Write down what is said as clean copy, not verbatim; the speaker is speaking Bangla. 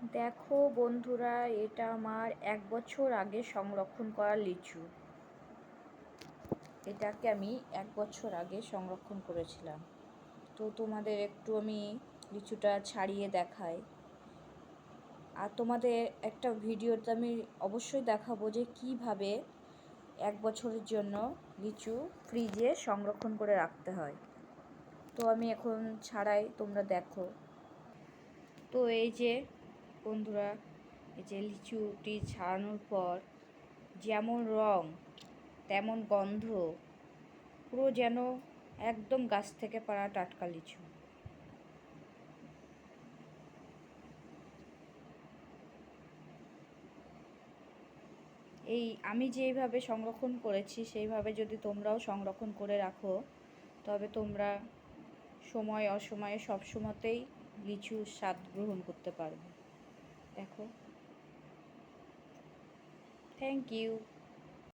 দেখো বন্ধুরা, এটা আমার 1 বছর আগে সংরক্ষণ করা লিচু। এটাকে আমি 1 বছর আগে সংরক্ষণ করেছিলাম। তো তোমাদের একটু আমি লিচুটা ছাড়িয়ে দেখাই। আর তোমাদের একটা ভিডিওতে আমি অবশ্যই দেখাবো যে কিভাবে 1 বছরের জন্য লিচু ফ্রিজে সংরক্ষণ করে রাখতে হয়। তো আমি এখন ছাড়াই, তোমরা দেখো। তো এই যে বন্ধুরা, এই যে লিচুটি ছাড়ানোর পর যেমন রং তেমন গন্ধ, পুরো যেন একদম গাছ থেকে পাড়া টাটকা লিচু। এই আমি যেইভাবে সংরক্ষণ করেছি সেইভাবে যদি তোমরাও সংরক্ষণ করে রাখো, তবে তোমরা সময় অসময়ে সব সময়তেই লিচুর স্বাদ গ্রহণ করতে পারবে। দেখো। Thank you.